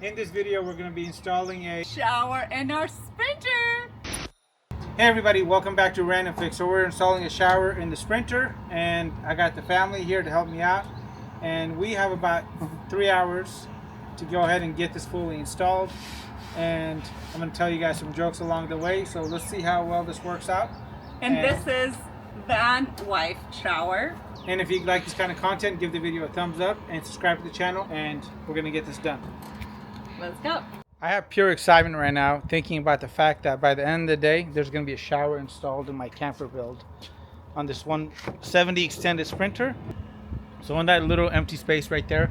In this video, we're going to be installing a shower in our Sprinter. Hey everybody, welcome back to Random Fix. So we're installing a shower in the Sprinter, and I got the family here to help me out. And we have about 3 hours to go ahead and get this fully installed. And I'm going to tell you guys some jokes along the way. So let's see how well this works out. And this is vanlife shower. And if you like this kind of content, give the video a thumbs up and subscribe to the channel. And we're going to get this done. Let's go. I have pure excitement right now thinking about the fact that by the end of the day, there's going to be a shower installed in my camper build on this 170 extended Sprinter. So in that little empty space right there,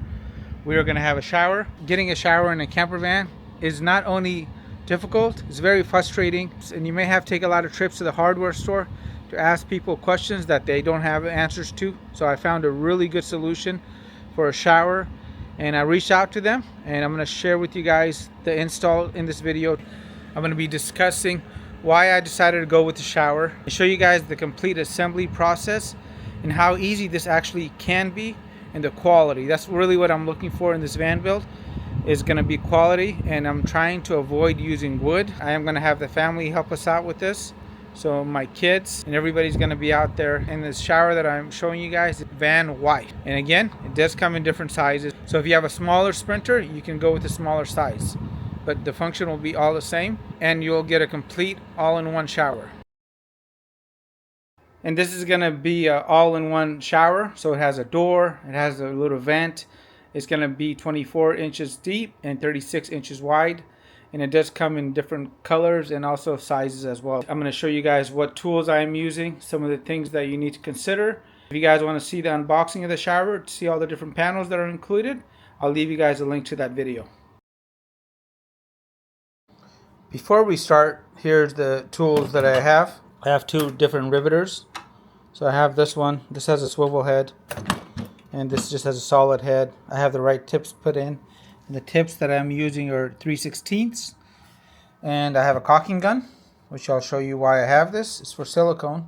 we are going to have a shower. Getting a shower in a camper van is not only difficult, it's very frustrating, and you may have to take a lot of trips to the hardware store to ask people questions that they don't have answers to. So I found a really good solution for a shower, and I reached out to them, and I'm going to share with you guys the install in this video. I'm going to be discussing why I decided to go with the shower and show you guys the complete assembly process and how easy this actually can be, and the quality. That's really what I'm looking for in this van build, is going to be quality, and I'm trying to avoid using wood. I am going to have the family help us out with this. So my kids and everybody's going to be out there in this shower that I'm showing you guys, vanlife. And again, it does come in different sizes. So if you have a smaller Sprinter, you can go with the smaller size. But the function will be all the same, and you'll get a complete all-in-one shower. And this is going to be an all-in-one shower. So it has a door, it has a little vent. It's going to be 24 inches deep and 36 inches wide. And it does come in different colors and also sizes as well. I'm going to show you guys what tools I am using, some of the things that you need to consider. If you guys want to see the unboxing of the shower, to see all the different panels that are included, I'll leave you guys a link to that video. Before we start, here's the tools that I have. I have two different riveters. So I have this one. This has a swivel head, and this just has a solid head. I have the right tips put in. And the tips that I'm using are 3/16, and I have a caulking gun, which I'll show you why I have this. It's for silicone.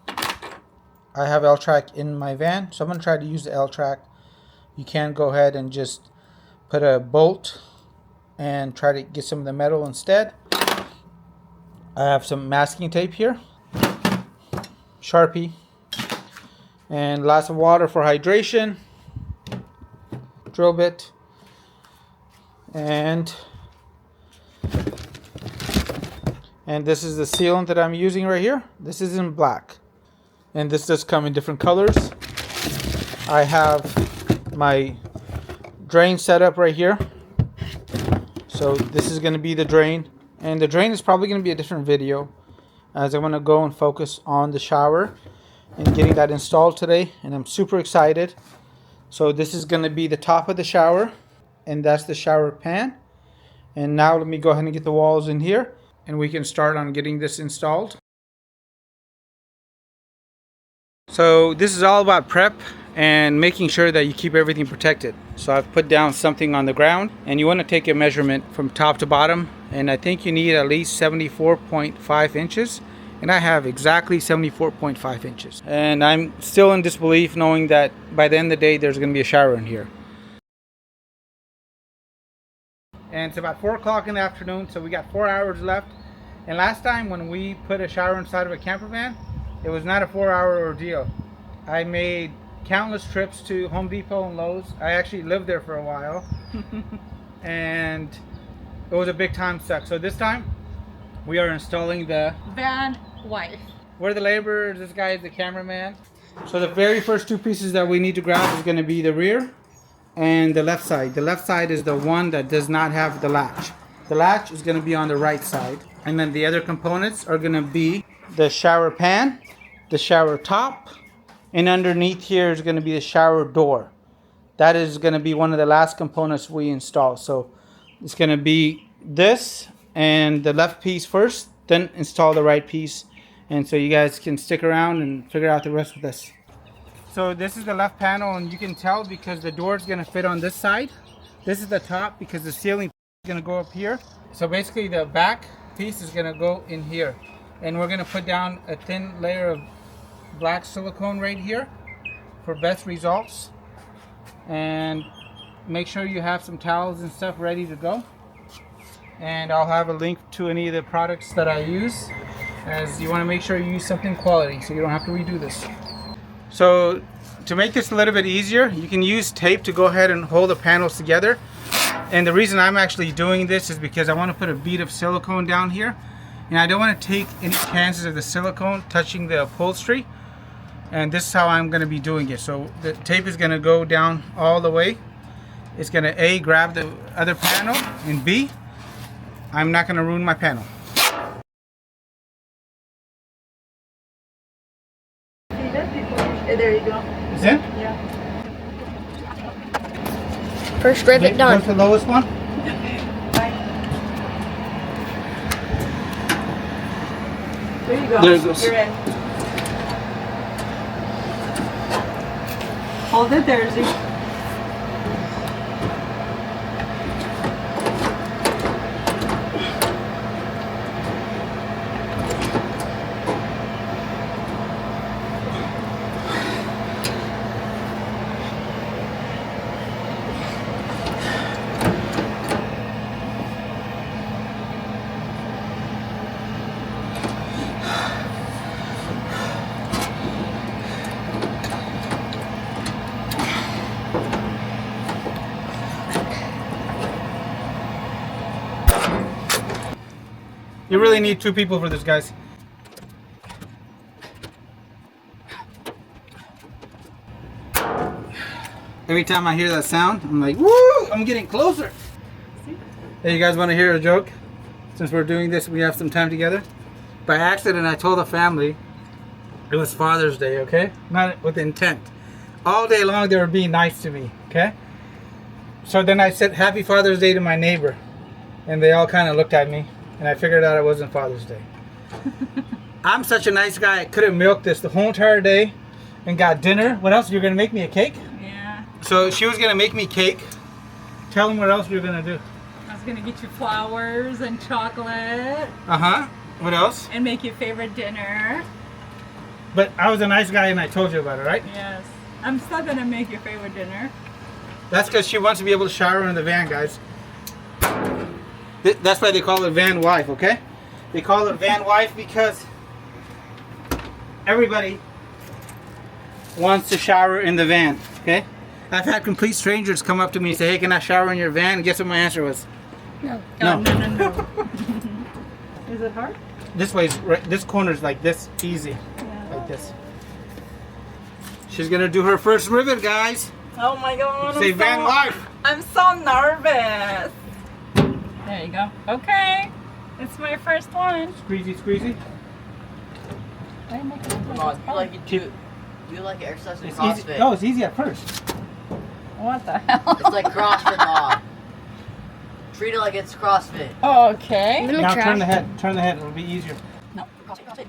I have L-track in my van, so I'm going to try to use the L-track. You can go ahead and just put a bolt and try to get some of the metal instead. I have some masking tape here, Sharpie, and lots of water for hydration, drill bit, and this is the sealant that I'm using right here. This is in black, and this does come in different colors. I have my drain set up right here. So this is going to be the drain, and the drain is probably going to be a different video, as I'm going to go and focus on the shower and getting that installed today, and I'm super excited. So this is going to be the top of the shower, and that's the shower pan. And now let me go ahead and get the walls in here, and we can start on getting this installed. So this is all about prep and making sure that you keep everything protected. So I've put down something on the ground, and you want to take a measurement from top to bottom, and I think you need at least 74.5 inches, and I have exactly 74.5 inches. And I'm still in disbelief knowing that by the end of the day there's going to be a shower in here. And it's about 4 o'clock in the afternoon, so we got 4 hours left. And last time when we put a shower inside of a camper van, it was not a 4-hour ordeal. I made countless trips to Home Depot and Lowe's. I actually lived there for a while. And it was a big time suck. So this time we are installing the vanlife. We're the laborers, this guy is the cameraman. So the very first two pieces that we need to grab is going to be the rear and the left side. The left side is the one that does not have the latch. The latch is going to be on the right side. And then the other components are going to be the shower pan, the shower top, and underneath here is going to be the shower door. That is going to be one of the last components we install. So it's going to be this and the left piece first, then install the right piece. And so you guys can stick around and figure out the rest with this. So this is the left panel, and you can tell because the door is going to fit on this side. This is the top because the ceiling is going to go up here. So basically the back piece is going to go in here. And we're going to put down a thin layer of black silicone right here for best results. And make sure you have some towels and stuff ready to go. And I'll have a link to any of the products that I use, as you want to make sure you use something quality so you don't have to redo this. So to make this a little bit easier, you can use tape to go ahead and hold the panels together. And the reason I'm actually doing this is because I want to put a bead of silicone down here, and I don't want to take any chances of the silicone touching the upholstery. And this is how I'm going to be doing it. So the tape is going to go down all the way. It's going to A, grab the other panel, and B, I'm not going to ruin my panel. There you go. Is it? Yeah. First rivet done. What's the lowest one? There you go. There it goes. You're in. Hold it there, Z. You really need 2 people for this, guys. Every time I hear that sound, I'm like, woo! I'm getting closer. Hey, you guys want to hear a joke? Since we're doing this, we have some time together. By accident, I told the family it was Father's Day, okay? Not with intent. All day long, they were being nice to me, okay? So then I said, Happy Father's Day to my neighbor. And they all kind of looked at me. And I figured out it wasn't Father's Day. I'm such a nice guy. I could have milked this the whole entire day and got dinner. What else? You're going to make me a cake? Yeah. So she was going to make me cake. Tell them what else you're going to do. I was going to get you flowers and chocolate. Uh-huh. What else? And make your favorite dinner. But I was a nice guy and I told you about it, right? Yes. I'm still going to make your favorite dinner. That's because she wants to be able to shower in the van, guys. That's why they call it van wife, okay? They call it van wife because everybody wants to shower in the van, okay? I've had complete strangers come up to me and say, hey, can I shower in your van? And guess what my answer was? No. No. No. Is it hard? This way's right, this corner's like this, easy, Yeah. like this. She's gonna do her first rivet, guys. Oh my god. Say van wife. I'm so nervous. There you go. Okay. It's my first one. Squeezy, squeezy. Come on, you like it too. You like exercise and It's CrossFit. easy. No, it's easy at first. What the hell? It's like CrossFit, Mom. Treat it like it's CrossFit. Okay. Let me Now try. turn the head. Turn the head. It'll be easier. No, CrossFit.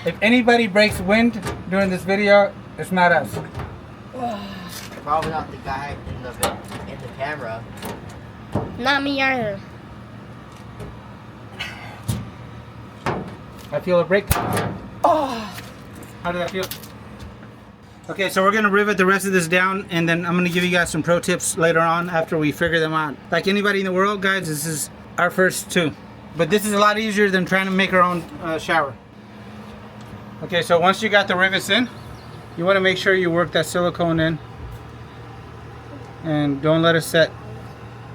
If anybody breaks wind during this video, it's not us. Probably not the guy in the camera. Not me either. I feel a break. Oh. How did that feel? Okay, so we're gonna rivet the rest of this down, and then I'm gonna give you guys some pro tips later on after we figure them out. Like anybody in the world, guys, this is our first 2. But this is a lot easier than trying to make our own shower. Okay, so once you got the rivets in, you wanna make sure you work that silicone in. And don't let it set,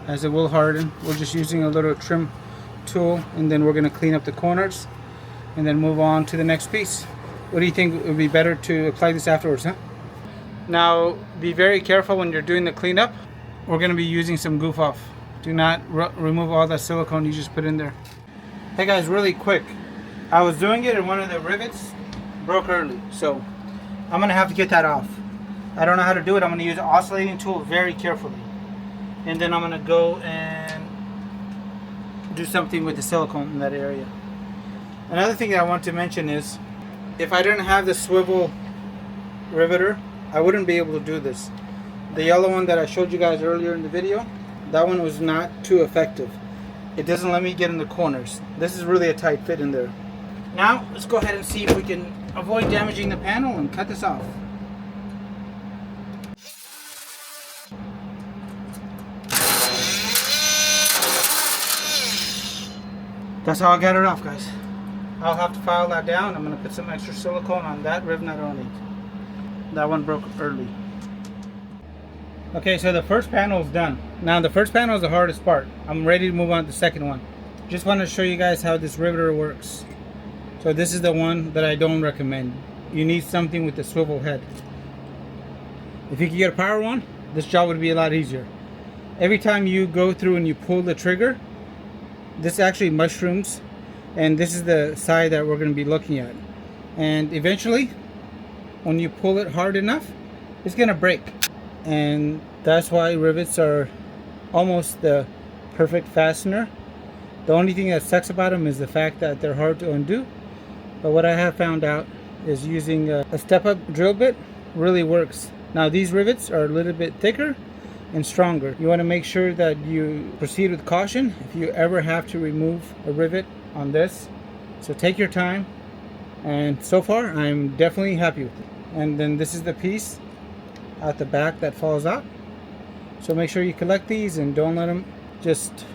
as it will harden. We're just using a little trim tool, and then we're gonna clean up the corners and then move on to the next piece. What do you think would be better to apply this afterwards, huh? Now, be very careful when you're doing the cleanup. We're gonna be using some goof off. Do not remove all that silicone you just put in there. Hey guys, really quick. I was doing it and one of the rivets broke early, so I'm gonna have to get that off. I don't know how to do it. I'm gonna use an oscillating tool very carefully. And then I'm gonna go and do something with the silicone in that area. Another thing that I want to mention is, if I didn't have the swivel riveter, I wouldn't be able to do this. The yellow one that I showed you guys earlier in the video, that one was not too effective. It doesn't let me get in the corners. This is really a tight fit in there. Now, let's go ahead and see if we can avoid damaging the panel and cut this off. That's how I got it off, guys. I'll have to file that down. I'm gonna put some extra silicone on that rivet nut only. That one broke early. Okay, so the first panel is done. Now the first panel is the hardest part. I'm ready to move on to the second one. Just want to show you guys how this riveter works. So this is the one that I don't recommend. You need something with a swivel head. If you could get a power one, this job would be a lot easier. Every time you go through and you pull the trigger, this actually mushrooms, and this is the side that we're going to be looking at. And eventually, when you pull it hard enough, it's going to break. And that's why rivets are almost the perfect fastener. The only thing that sucks about them is the fact that they're hard to undo. But what I have found out is using a step-up drill bit really works. Now these rivets are a little bit thicker and stronger. You want to make sure that you proceed with caution if you ever have to remove a rivet on this. So take your time, and so far I'm definitely happy with it. And then this is the piece at the back that falls out. So make sure you collect these and don't let them just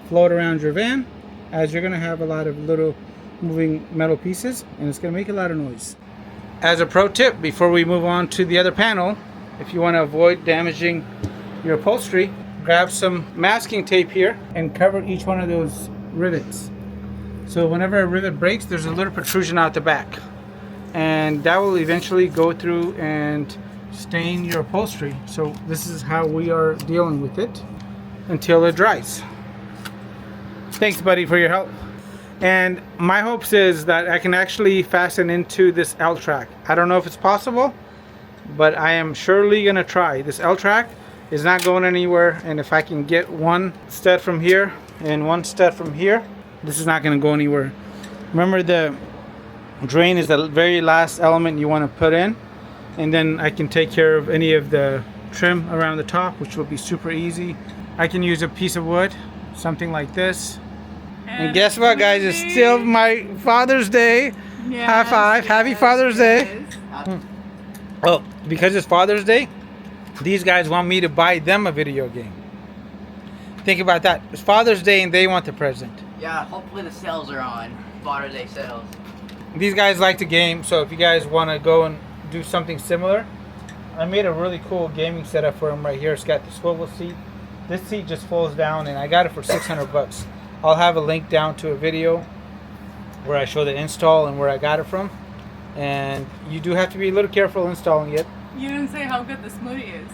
float around your van, as you're going to have a lot of little moving metal pieces and it's going to make a lot of noise. As a pro tip, before we move on to the other panel, if you want to avoid damaging your upholstery, grab some masking tape here and cover each one of those rivets. So whenever a rivet breaks, there's a little protrusion out the back, and that will eventually go through and stain your upholstery. So this is how we are dealing with it until it dries. Thanks, buddy, for your help. And my hopes is that I can actually fasten into this L-track. I don't know if it's possible, but I am surely gonna try. This L-track is not going anywhere, and if I can get one stud from here and one stud from here, this is not gonna go anywhere. Remember, the drain is the very last element you want to put in, and then I can take care of any of the trim around the top, which will be super easy. I can use a piece of wood, something like this. And guess what, guys? It's still my Father's Day. Yes, high five. Happy Father's Day. Oh, because it's Father's Day, these guys want me to buy them a video game. Think about that. It's Father's Day and they want the present. Yeah, hopefully the sales are on. Father's Day sales. These guys like the game, so if you guys want to go and do something similar, I made a really cool gaming setup for them right here. It's got the swivel seat. This seat just folds down, and I got it for 600 bucks. I'll have a link down to a video where I show the install and where I got it from. And you do have to be a little careful installing it. You didn't say how good the smoothie is.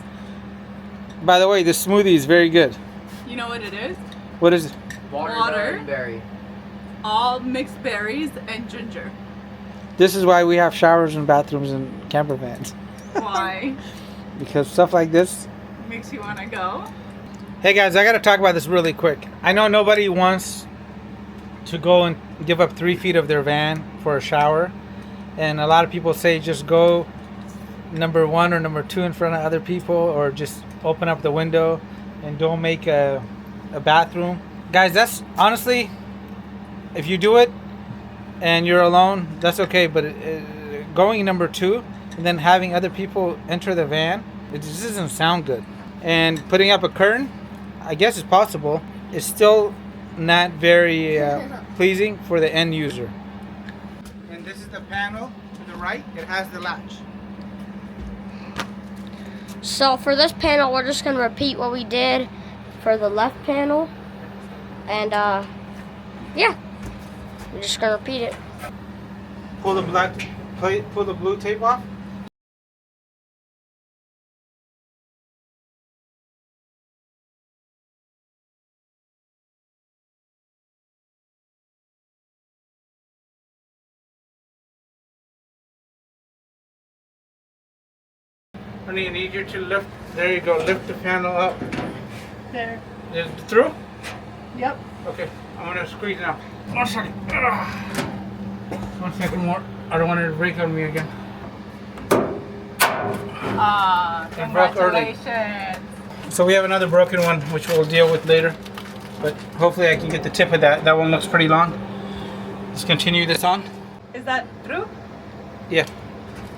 By the way, the smoothie is very good. You know what it is? What is it? Water. And berry. All mixed berries and ginger. This is why we have showers and bathrooms in camper vans. Why? Because stuff like this Makes you want to go? Hey guys, I gotta talk about this really quick. I know nobody wants to go and give up 3 feet of their van for a shower, and a lot of people say just go number 1 or number 2 in front of other people, or just open up the window and don't make a bathroom. Guys, that's honestly, if you do it and you're alone, that's okay, but going number 2 and then having other people enter the van, it just doesn't sound good. And putting up a curtain, I guess it's possible. It's still not very pleasing for the end user. And this is the panel to the right. It has the latch. So for this panel, we're just gonna repeat what we did for the left panel, and yeah, we're just gonna repeat it. Pull the blue tape off. Honey, I need you to lift. There you go. Lift the panel up. There. Is it through? Yep. Okay. I'm gonna squeeze now. 1 second. 1 second more. I don't want it to break on me again. It broke early. Congratulations. So we have another broken one, which we'll deal with later. But hopefully I can get the tip of that. That one looks pretty long. Let's continue this on. Is that through? Yeah.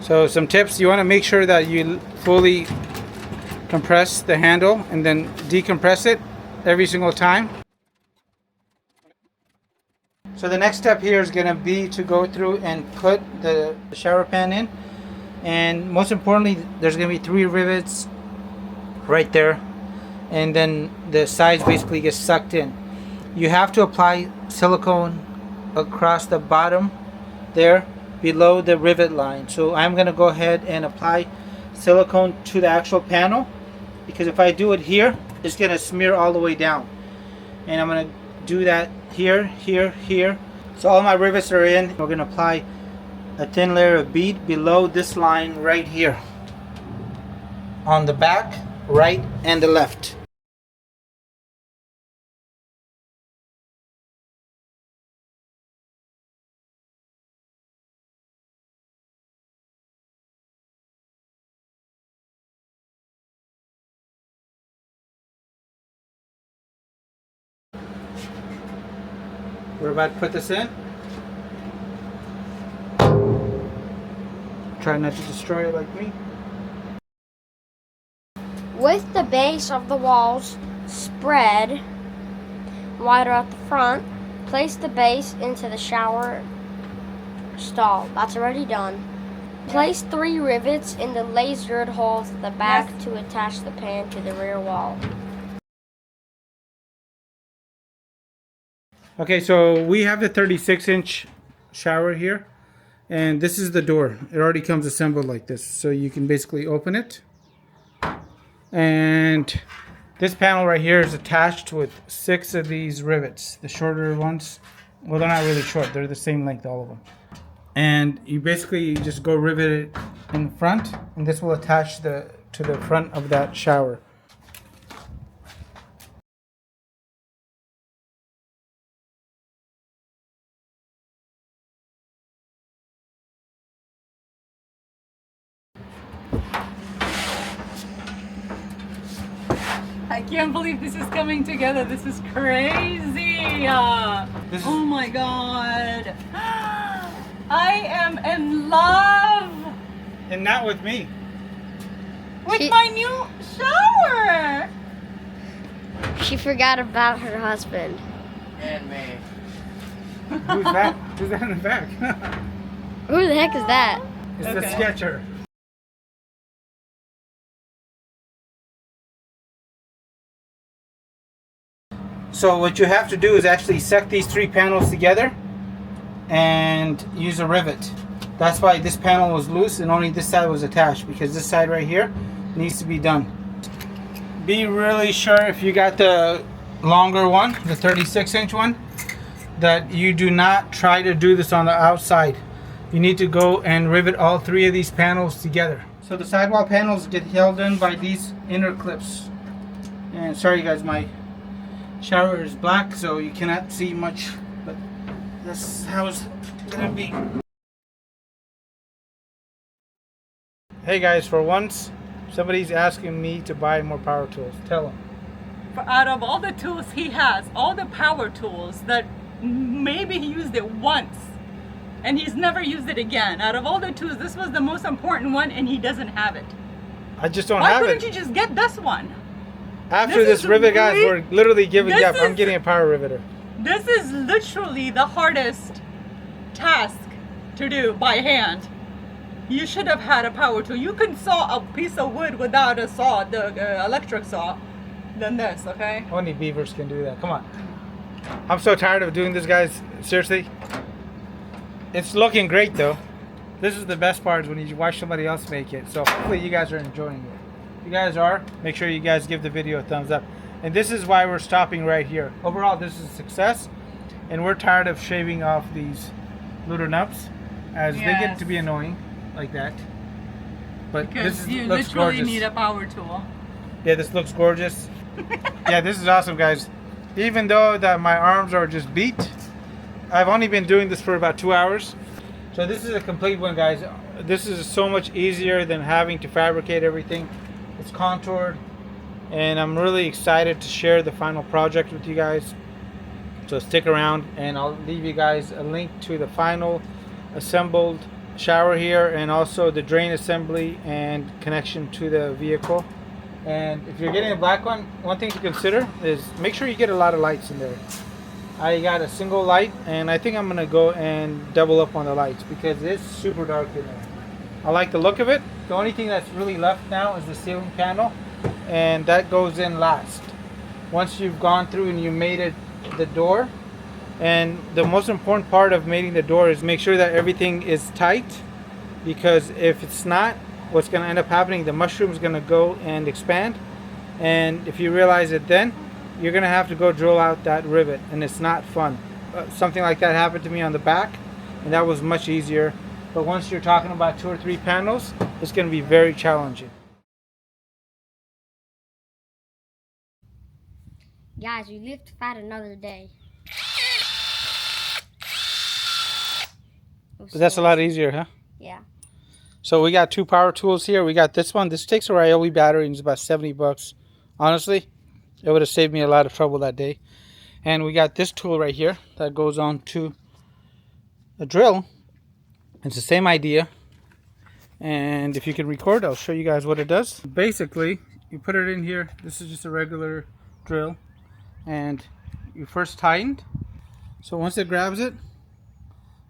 So some tips: you want to make sure that you fully compress the handle and then decompress it every single time. So the next step here is going to be to go through and put the shower pan in, and most importantly, there's going to be 3 rivets right there, and then the sides basically get sucked in. You have to apply silicone across the bottom there below the rivet line. So I'm going to go ahead and apply silicone to the actual panel, because if I do it here, it's going to smear all the way down, and I'm going to do that here, here, here. So all my rivets are in. We're going to apply a thin layer of bead below this line right here on the back, right, and the left. We're about to put this in. Try not to destroy it like me. With the base of the walls spread wider at the front, place the base into the shower stall. That's already done. Place 3 rivets in the lasered holes at the back to attach the pan to the rear wall. Okay, so we have the 36-inch shower here, and this is the door. It already comes assembled like this, so you can basically open it. And this panel right here is attached with 6 of these rivets, the shorter ones. Well, they're not really short, they're the same length, all of them. And you basically just go rivet it in the front, and this will attach to the front of that shower. I can't believe this is coming together. This is crazy. Oh my god. I am in love And not with me. with my new shower. She forgot about her husband. And me. Who's that? Who's that in the back? Who the heck is that? It's the Okay. sketcher. So what you have to do is actually set these 3 panels together and use a rivet. That's why this panel was loose and only this side was attached, because this side right here needs to be done. Be really sure if you got the longer one, the 36-inch one, that you do not try to do this on the outside. You need to go and rivet all 3 of these panels together. So the sidewall panels get held in by these inner clips. And sorry guys, my shower is black, so you cannot see much, but that's how it's gonna be. Hey guys, for once somebody's asking me to buy more power tools. Tell them. Out of all the tools he has, all the power tools that maybe he used it once and he's never used it again. Out of all the tools, this was the most important one and he doesn't have it. I just don't Why have couldn't it. you just get this one? After This this is rivet, guys, really- we're literally giving this up. I'm is- getting a power riveter. This is literally the hardest task to do by hand. You should have had a power tool. You can saw a piece of wood without a saw, the electric saw, than this, okay? Only beavers can do that. Come on. I'm so tired of doing this, guys. Seriously. It's looking great, though. This is the best part, is when you watch somebody else make it. So hopefully you guys are enjoying it. If you guys are, make sure you guys give the video a thumbs up. And this is why we're stopping right here. Overall, this is a success. And we're tired of shaving off these little nubs, as they get Yes. to be annoying like that. But Because you looks literally gorgeous. need a power tool. Yeah, this looks gorgeous. Yeah, this is awesome, guys. Even though that my arms are just beat, I've only been doing this for about 2 hours. So this is a complete one, guys. This is so much easier than having to fabricate everything. It's contoured, and I'm really excited to share the final project with you guys. So stick around, and I'll leave you guys a link to the final assembled shower here, and also the drain assembly and connection to the vehicle. And if you're getting a black one thing to consider is make sure you get a lot of lights in there. I got a single light, and I think I'm gonna go and double up on the lights because it's super dark in there. I like the look of it. The only thing that's really left now is the ceiling panel, and that goes in last. Once you've gone through and you mated the door, and the most important part of mating the door is make sure that everything is tight, because if it's not, what's going to end up happening, the mushroom is going to go and expand, and if you realize it, then you're going to have to go drill out that rivet, and it's not fun. Something like that happened to me on the back, and that was much easier. But once you're talking about 2 or 3 panels, it's going to be very challenging. Guys, we live to fight another day. But that's a lot easier, huh? Yeah. So we got 2 power tools here. We got this one. This takes a Ryobi battery and it's about 70 bucks. Honestly, it would have saved me a lot of trouble that day. And we got this tool right here that goes on to a drill. It's the same idea. And if you can record, I'll show you guys what it does. Basically, you put it in here. This is just a regular drill. And you first tightened. So once it grabs it,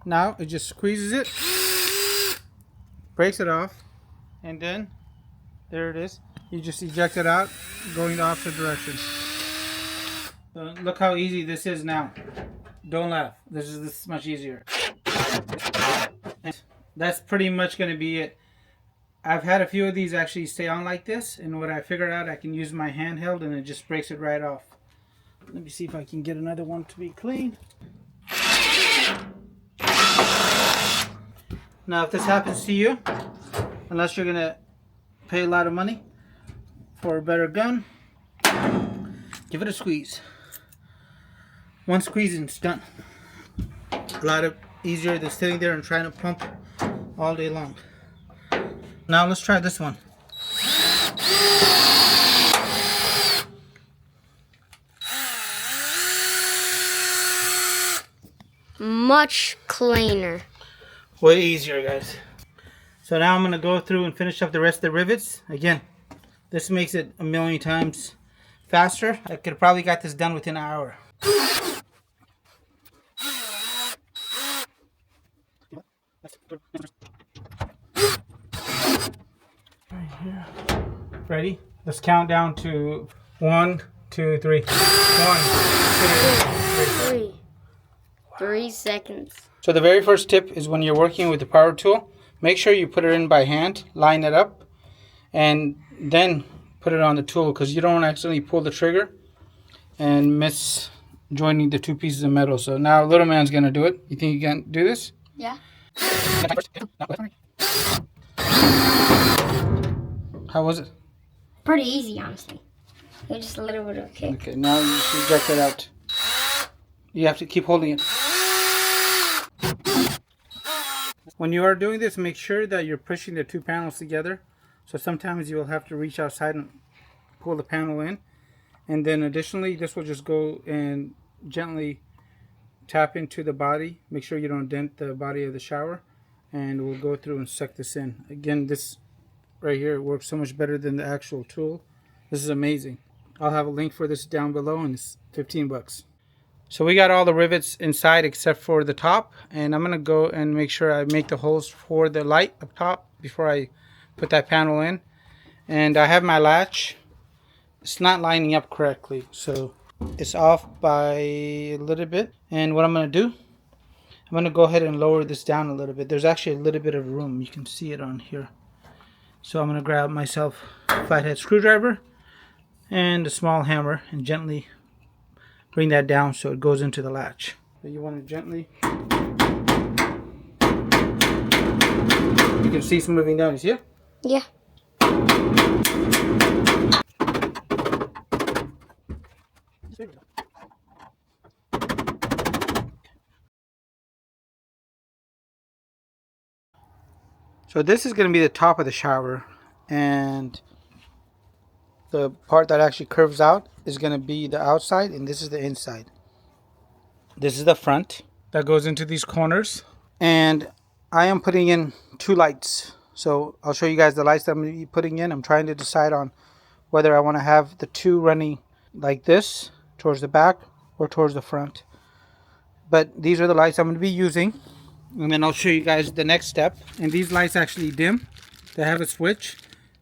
now it just squeezes it, breaks it off, and then there it is. You just eject it out, going the opposite direction. So look how easy this is now. Don't laugh. This is much easier. And that's pretty much going to be it. I've had a few of these actually stay on like this, and what I figured out, I can use my handheld and it just breaks it right off. Let me see if I can get another one to be clean. Now if this happens to you, unless you're gonna pay a lot of money for a better gun, give it a squeeze. One squeeze and it's done. A lot easier than sitting there and trying to pump all day long. Now let's try this one. Much cleaner. Way easier, guys. So now I'm going to go through and finish up the rest of the rivets. Again, this makes it a million times faster. I could have probably got this done within an hour. Right here. Ready? Let's count down to 1, 2, 3. 1, 2, 3. 3 seconds. So the very first tip is when you're working with the power tool, make sure you put it in by hand, line it up, and then put it on the tool, because you don't want to accidentally pull the trigger and miss joining the 2 pieces of metal. So now little man's going to do it. You think you can do this? Yeah. How was it? Pretty easy, honestly. It was just a little bit of a kick. Okay, now you just eject it out. You have to keep holding it. When you are doing this, make sure that you're pushing the 2 panels together. So sometimes you will have to reach outside and pull the panel in. And then additionally, this will just go and gently tap into the body. Make sure you don't dent the body of the shower. And we'll go through and suck this in. Again, this right here works so much better than the actual tool. This is amazing. I'll have a link for this down below, and it's 15 bucks. So we got all the rivets inside except for the top, and I'm going to go and make sure I make the holes for the light up top before I put that panel in. And I have my latch. It's not lining up correctly, so it's off by a little bit. And what I'm going to do, I'm going to go ahead and lower this down a little bit. There's actually a little bit of room. You can see it on here. So I'm going to grab myself a flathead screwdriver and a small hammer and gently bring that down so it goes into the latch. So you want to gently, you can see it's moving down. You see it? Yeah. So this is going to be the top of the shower, and the part that actually curves out is going to be the outside, and this is the inside. This is the front that goes into these corners, and I am putting in 2 lights. So I'll show you guys the lights that I'm going to be putting in. I'm trying to decide on whether I want to have the 2 running like this towards the back or towards the front. But these are the lights I'm going to be using. And then I'll show you guys the next step. And these lights actually dim. They have a switch.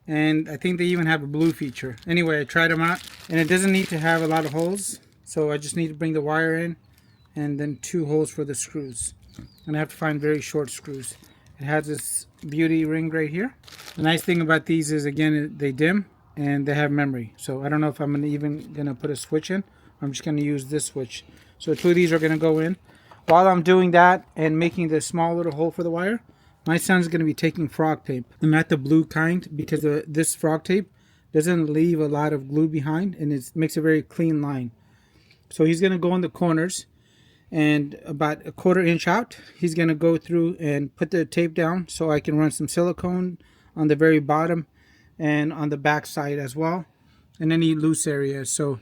And I think they even have a blue feature. Anyway, I tried them out. And it doesn't need to have a lot of holes. So I just need to bring the wire in. And then 2 holes for the screws. And I have to find very short screws. It has this beauty ring right here. The nice thing about these is, again, they dim and they have memory. So I don't know if I'm even gonna put a switch in. I'm just gonna use this switch. So 2 of these are gonna go in. While I'm doing that and making this small little hole for the wire, my son's gonna be taking frog tape. I'm not the blue kind because this frog tape doesn't leave a lot of glue behind and it makes a very clean line. So he's gonna go in the corners, and about a 1/4 inch out he's going to go through and put the tape down so I can run some silicone on the very bottom and on the back side as well, and any loose areas. So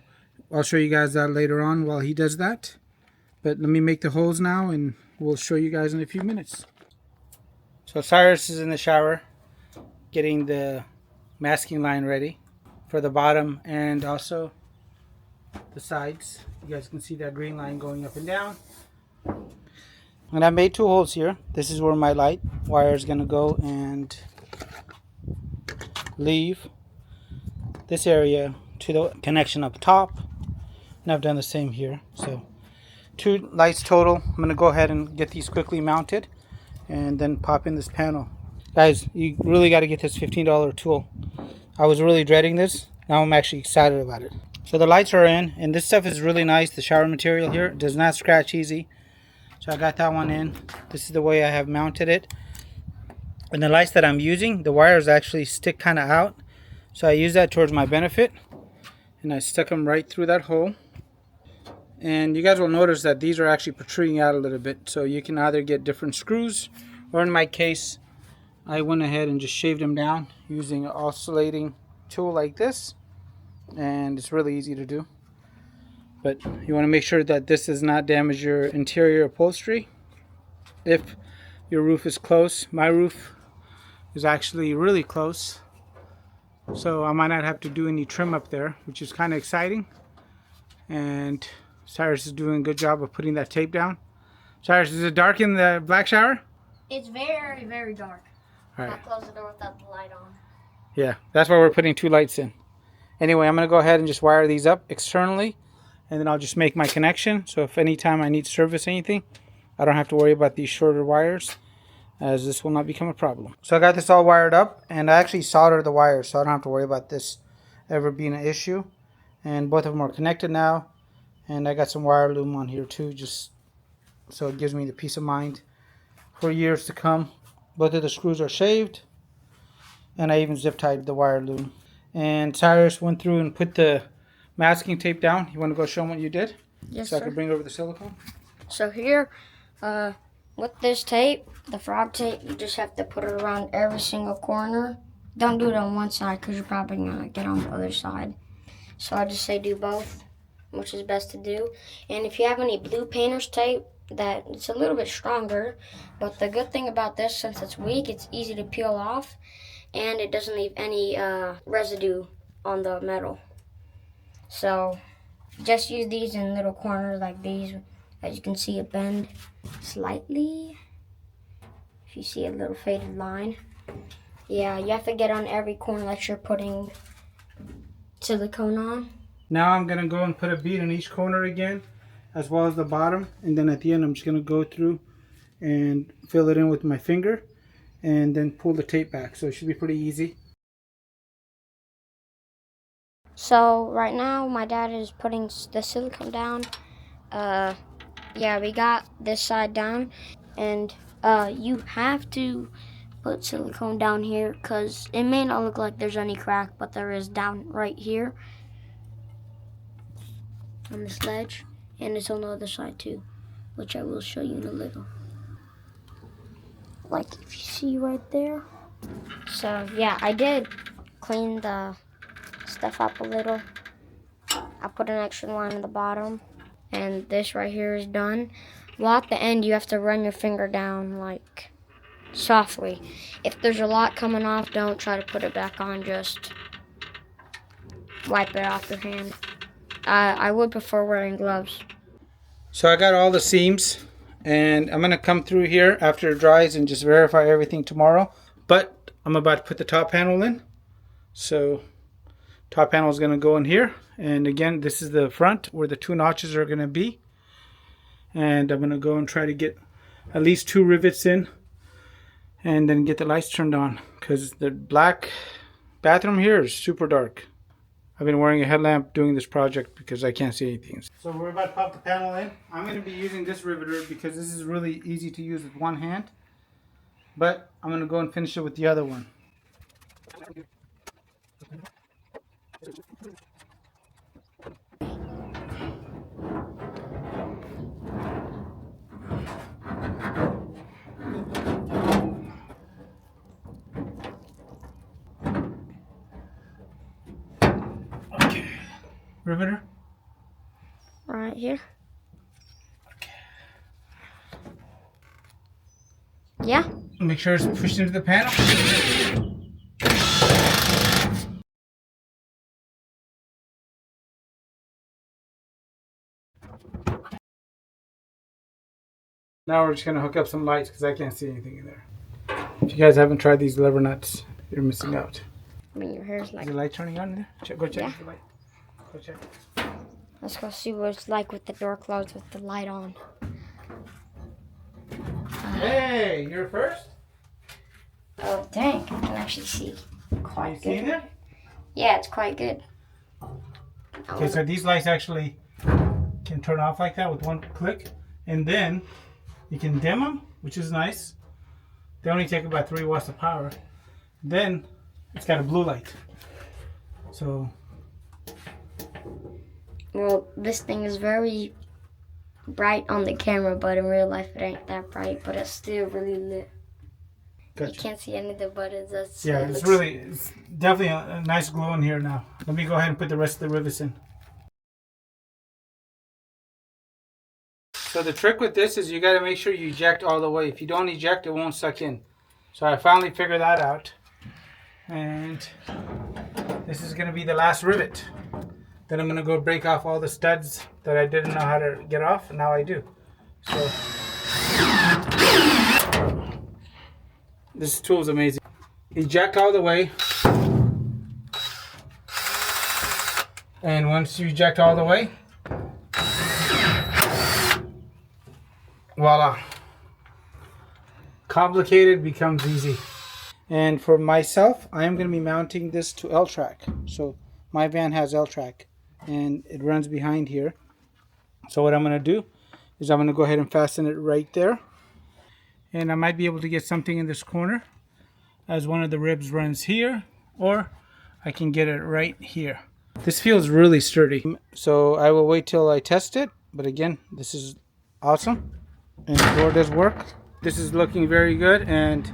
I'll show you guys that later on while he does that, but let me make the holes now and we'll show you guys in a few minutes. So Cyrus is in the shower getting the masking line ready for the bottom and also the sides. You guys can see that green line going up and down. And I made 2 holes here. This is where my light wire is going to go and leave this area to the connection up top. And I've done the same here. So 2 lights total. I'm going to go ahead and get these quickly mounted and then pop in this panel. Guys, you really got to get this $15 tool. I was really dreading this. Now I'm actually excited about it. So the lights are in, and this stuff is really nice. The shower material here does not scratch easy. So I got that one in. This is the way I have mounted it. And the lights that I'm using, the wires actually stick kind of out. So I use that towards my benefit. And I stuck them right through that hole. And you guys will notice that these are actually protruding out a little bit. So you can either get different screws, or in my case, I went ahead and just shaved them down using an oscillating tool like this. And it's really easy to do, but you want to make sure that this does not damage your interior upholstery. If your roof is close, my roof is actually really close, so I might not have to do any trim up there, which is kind of exciting. And Cyrus is doing a good job of putting that tape down. Cyrus, is it dark in the black shower? It's very, very dark. All right. I'll close the door without the light on. Yeah, that's why we're putting 2 lights in. Anyway, I'm going to go ahead and just wire these up externally, and then I'll just make my connection. So if any time I need to service anything, I don't have to worry about these shorter wires, as this will not become a problem. So I got this all wired up, and I actually soldered the wires, so I don't have to worry about this ever being an issue. And both of them are connected now, and I got some wire loom on here too, just so it gives me the peace of mind for years to come. Both of the screws are shaved, and I even zip tied the wire loom. And Cyrus went through and put the masking tape down. You want to go show him what you did? Yes, so sir. I can bring over the silicone? So here, with this tape, the frog tape, you just have to put it around every single corner. Don't do it on one side because you're probably going to get on the other side. So I just say do both, which is best to do. And if you have any blue painter's tape, that it's a little bit stronger. But the good thing about this, since it's weak, it's easy to peel off. And it doesn't leave any residue on the metal. So just use these in little corners like these. As you can see, it bend slightly. If you see a little faded line. Yeah, you have to get on every corner that you're putting silicone on. Now I'm going to go and put a bead in each corner again, as well as the bottom. And then at the end, I'm just going to go through and fill it in with my finger, and then pull the tape back. So it should be pretty easy. So right now my dad is putting the silicone down. Yeah, we got this side down, and you have to put silicone down here because it may not look like there's any crack, but there is down right here on this ledge, and it's on the other side too, which I will show you in a little. Like if you see right there. So yeah, I did clean the stuff up a little. I put an extra line on the bottom, and this right here is done. Well, at the end you have to run your finger down like softly. If there's a lot coming off, don't try to put it back on, just wipe it off your hand. I would prefer wearing gloves. So I got all the seams, and I'm gonna come through here after it dries and just verify everything tomorrow. But I'm about to put the top panel in. So top panel is gonna go in here, and again, this is the front where the 2 notches are gonna be. And I'm gonna go and try to get at least 2 rivets in, and then get the lights turned on, because the black bathroom here is super dark. I've been wearing a headlamp doing this project because I can't see anything. So we're about to pop the panel in. I'm going to be using this riveter because this is really easy to use with one hand. But I'm going to go and finish it with the other one. Riveter? Right here. Okay. Yeah? Make sure it's pushed into the panel. Now we're just going to hook up some lights because I can't see anything in there. If you guys haven't tried these lever nuts, you're missing out. I mean, your hair's like... Is the light turning on in there? Go check Yeah. the light. Go check. Let's go see what it's like with the door closed with the light on. Hey, you're first? Oh, dang. I can actually see quite You seeing good. it? Yeah, it's quite good. Okay, so these lights actually can turn off like that with one click, and then you can dim them, which is nice. They only take about 3 watts of power. Then it's got a blue light. So Well, this thing is very bright on the camera, but in real life it ain't that bright, but it's still really lit. gotcha. You can't see any of the buttons. That's Yeah, it it's looks- really, it's definitely a nice glow in here now. Let me go ahead and put the rest of the rivets in. So the trick with this is you got to make sure you eject all the way. If you don't eject, it won't suck in. So I finally figured that out. And this is going to be the last rivet. Then I'm going to go break off all the studs that I didn't know how to get off, and now I do. So this tool is amazing. Eject all the way. And once you eject all the way, voila. Complicated becomes easy. And for myself, I am going to be mounting this to L-track. So my van has L-track and it runs behind here. So what I'm going to do is I'm going to go ahead and fasten it right there. And I might be able to get something in this corner as one of the ribs runs here, or I can get it right here. This feels really sturdy. So I will wait till I test it. But again, this is awesome. And the door does work. This is looking very good, and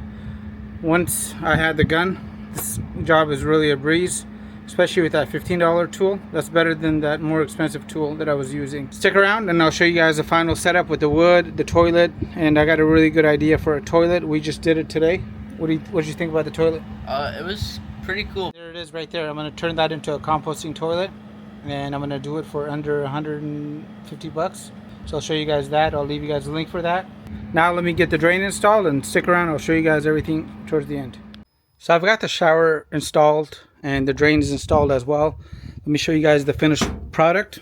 once I had the gun, this job is really a breeze, especially with that $15 tool. That's better than that more expensive tool that I was using. Stick around and I'll show you guys the final setup with the wood, the toilet, and I got a really good idea for a toilet. We just did it today. What did you think about the toilet? It was pretty cool. There it is right there. I'm going to turn that into a composting toilet, and I'm going to do it for under 150 bucks. So I'll show you guys that. I'll leave you guys a link for that. Now let me get the drain installed and stick around. I'll show you guys everything towards the end. So I've got the shower installed and the drain is installed as well. Let me show you guys the finished product.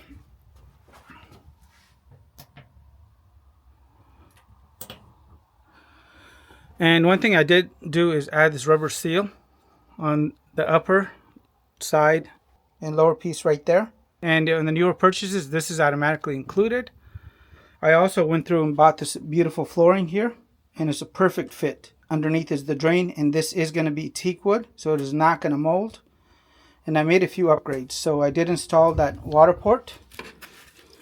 And one thing I did do is add this rubber seal on the upper side and lower piece right there. And on the newer purchases, this is automatically included. I also went through and bought this beautiful flooring here, and it's a perfect fit. Underneath is the drain, and this is going to be teak wood, so it is not going to mold. And I made a few upgrades. So I did install that water port,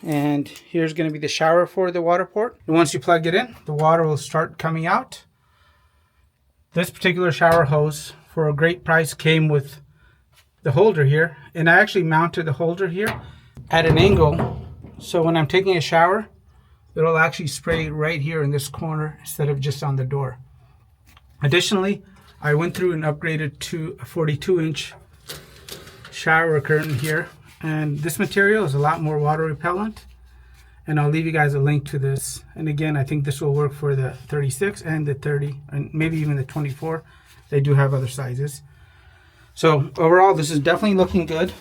and here's going to be the shower for the water port. And once you plug it in, the water will start coming out. This particular shower hose, for a great price, came with the holder here, and I actually mounted the holder here at an angle, so when I'm taking a shower, it'll actually spray right here in this corner instead of just on the door. Additionally, I went through and upgraded to a 42-inch shower curtain here, and this material is a lot more water repellent, and I'll leave you guys a link to this. And again, I think this will work for the 36 and the 30 and maybe even the 24. They do have other sizes. So overall, this is definitely looking good.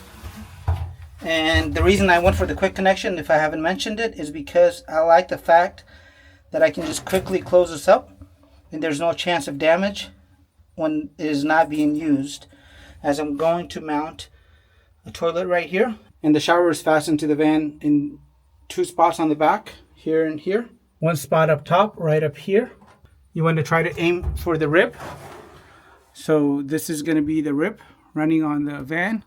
And the reason I went for the quick connection, if I haven't mentioned it, is because I like the fact that I can just quickly close this up and there's no chance of damage when it is not being used, as I'm going to mount a toilet right here. And the shower is fastened to the van in 2 spots on the back, here and here. 1 spot up top, right up here. You want to try to aim for the rib. So this is going to be the rib running on the van.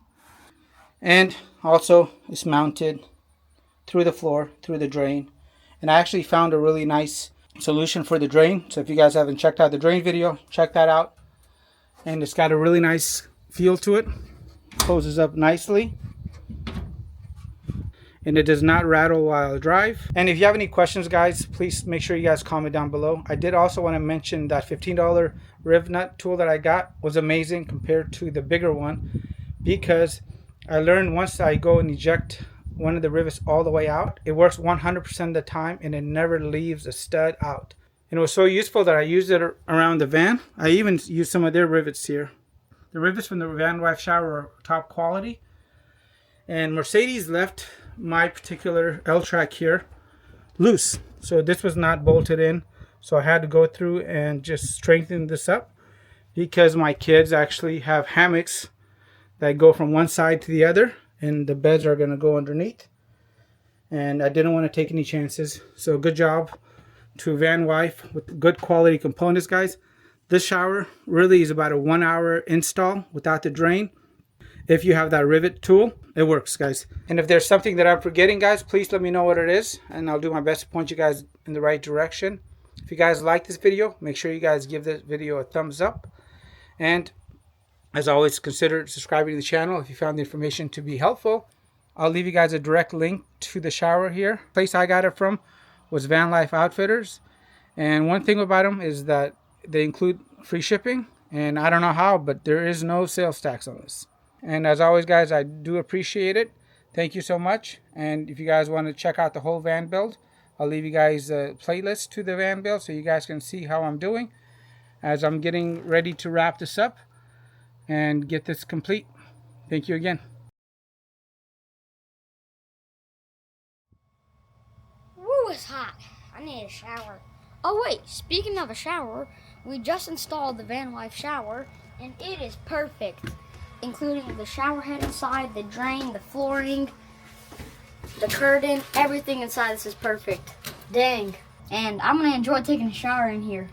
And also it's mounted through the floor, through the drain. And I actually found a really nice solution for the drain. So if you guys haven't checked out the drain video, check that out. And it's got a really nice feel to it. Closes up nicely. And it does not rattle while I drive. And if you have any questions, guys, please make sure you guys comment down below. I did also want to mention that $15 Riv nut tool that I got was amazing compared to the bigger one, because I learned once I go and eject one of the rivets all the way out, it works 100% of the time and it never leaves a stud out. And it was so useful that I used it around the van. I even used some of their rivets here. The rivets from the vanlife shower are top quality. And Mercedes left my particular L-track here loose. So this was not bolted in. So I had to go through and just strengthen this up, because my kids actually have hammocks that go from one side to the other, and the beds are going to go underneath. And I didn't want to take any chances. So good job to vanlife with good quality components, guys. This shower really is about a 1 hour install without the drain. If you have that rivet tool, it works, guys. And if there's something that I'm forgetting, guys, please let me know what it is, and I'll do my best to point you guys in the right direction. If you guys like this video, make sure you guys give this video a thumbs up. And as always, consider subscribing to the channel if you found the information to be helpful. I'll leave you guys a direct link to the shower here. The place I got it from was Vanlife Outfitters. And one thing about them is that they include free shipping. And I don't know how, but there is no sales tax on this. And as always, guys, I do appreciate it. Thank you so much. And if you guys want to check out the whole van build, I'll leave you guys a playlist to the van build so you guys can see how I'm doing as I'm getting ready to wrap this up and get this complete. Thank you again. Woo, it's hot. I need a shower. Oh wait, speaking of a shower, we just installed the vanlife shower and it is perfect, including the shower head inside, the drain, the flooring, the curtain, everything inside this is perfect. Dang. And I'm gonna enjoy taking a shower in here.